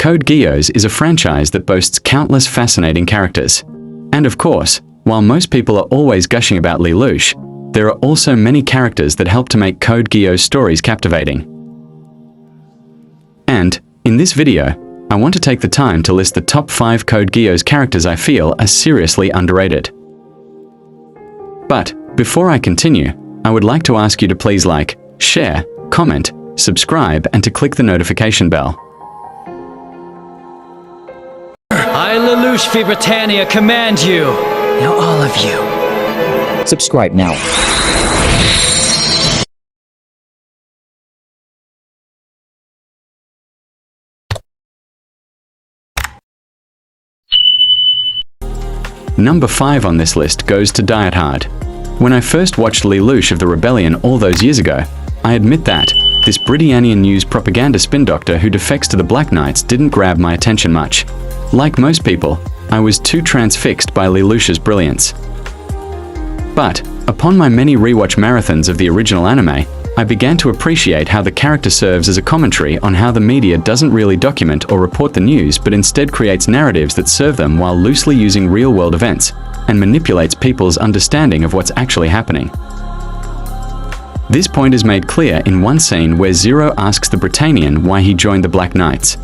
Code Geass is a franchise that boasts countless fascinating characters. And of course, while most people are always gushing about Lelouch, there are also many characters that help to make Code Geass stories captivating. And, in this video, I want to take the time to list the top 5 Code Geass characters I feel are seriously underrated. But, before I continue, I would like to ask you to please like, share, comment, subscribe, and to click the notification bell. I, Lelouch v. Britannia, command you. Now all of you. Subscribe now. Number 5 on this list goes to Die Hard. When I first watched Lelouch of the Rebellion all those years ago, I admit that this Britannian news propaganda spin doctor who defects to the Black Knights didn't grab my attention much. Like most people, I was too transfixed by Lelouch's brilliance. But, upon my many rewatch marathons of the original anime, I began to appreciate how the character serves as a commentary on how the media doesn't really document or report the news but instead creates narratives that serve them while loosely using real-world events, and manipulates people's understanding of what's actually happening. This point is made clear in one scene where Zero asks the Britannian why he joined the Black Knights.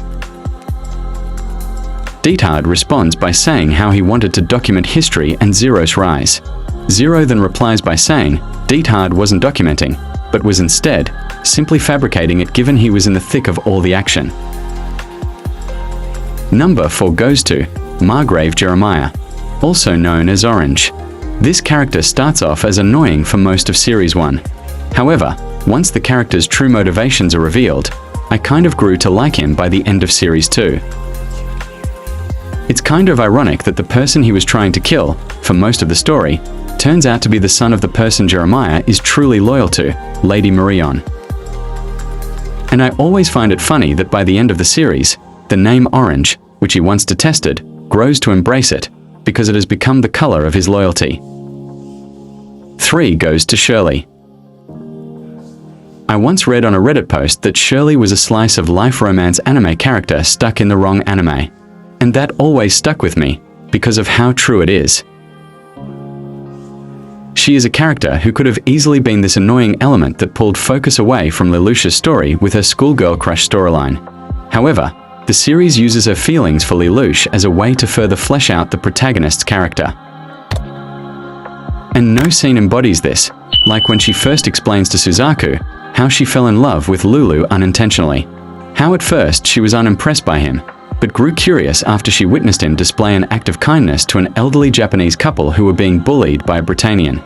Die Hard responds by saying how he wanted to document history and Zero's rise. Zero then replies by saying Die Hard wasn't documenting, but was instead simply fabricating it given he was in the thick of all the action. Number 4 goes to Margrave Jeremiah, also known as Orange. This character starts off as annoying for most of Series 1. However, once the character's true motivations are revealed, I kind of grew to like him by the end of Series 2. It's kind of ironic that the person he was trying to kill, for most of the story, turns out to be the son of the person Jeremiah is truly loyal to, Lady Marion. And I always find it funny that by the end of the series, the name Orange, which he once detested, grows to embrace it, because it has become the color of his loyalty. 3 goes to Shirley. I once read on a Reddit post that Shirley was a slice of life romance anime character stuck in the wrong anime. And that always stuck with me, because of how true it is. She is a character who could have easily been this annoying element that pulled focus away from Lelouch's story with her schoolgirl crush storyline. However, the series uses her feelings for Lelouch as a way to further flesh out the protagonist's character. And no scene embodies this, like when she first explains to Suzaku how she fell in love with Lulu unintentionally. How at first she was unimpressed by him, but grew curious after she witnessed him display an act of kindness to an elderly Japanese couple who were being bullied by a Britannian.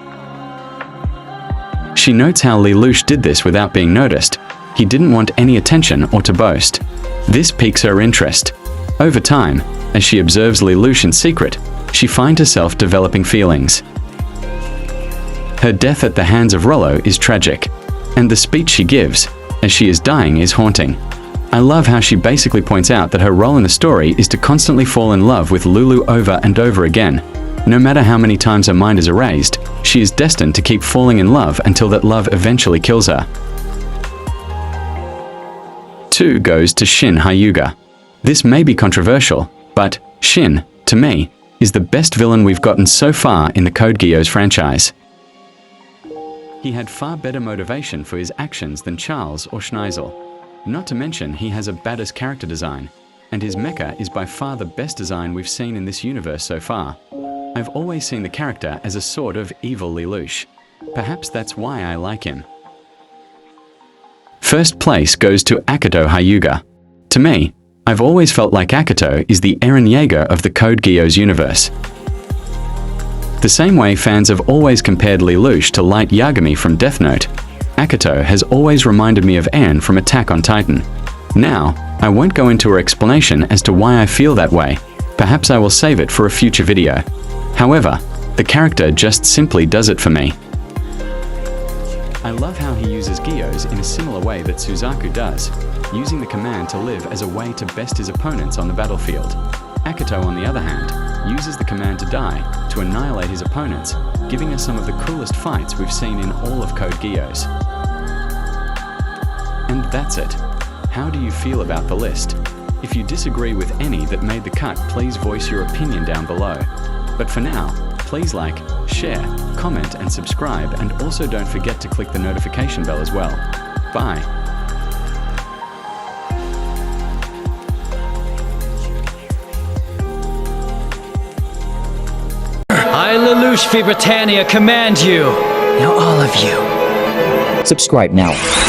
She notes how Lelouch did this without being noticed. He didn't want any attention or to boast. This piques her interest. Over time, as she observes Lelouch in secret, she finds herself developing feelings. Her death at the hands of Rollo is tragic, and the speech she gives, as she is dying, is haunting. I love how she basically points out that her role in the story is to constantly fall in love with Lulu over and over again. No matter how many times her mind is erased, she is destined to keep falling in love until that love eventually kills her. 2 goes to Shin Hyuga. This may be controversial, but Shin, to me, is the best villain we've gotten so far in the Code Geass franchise. He had far better motivation for his actions than Charles or Schneisel. Not to mention he has a badass character design, and his mecha is by far the best design we've seen in this universe so far. I've always seen the character as a sort of evil Lelouch. Perhaps that's why I like him. First place goes to Akito Hyuga. To me, I've always felt like Akito is the Eren Yeager of the Code Geass universe. The same way fans have always compared Lelouch to Light Yagami from Death Note, Akito has always reminded me of Eren from Attack on Titan. Now, I won't go into her explanation as to why I feel that way. Perhaps I will save it for a future video. However, the character just simply does it for me. I love how he uses Geass in a similar way that Suzaku does, using the command to live as a way to best his opponents on the battlefield. Akito, on the other hand, uses the command to die to annihilate his opponents, giving us some of the coolest fights we've seen in all of Code Geass. And that's it. How do you feel about the list? If you disagree with any that made the cut, please voice your opinion down below. But for now, please like, share, comment and subscribe, and also don't forget to click the notification bell as well. Bye. I, Lelouch v. Britannia, command you. Now all of you. Subscribe now.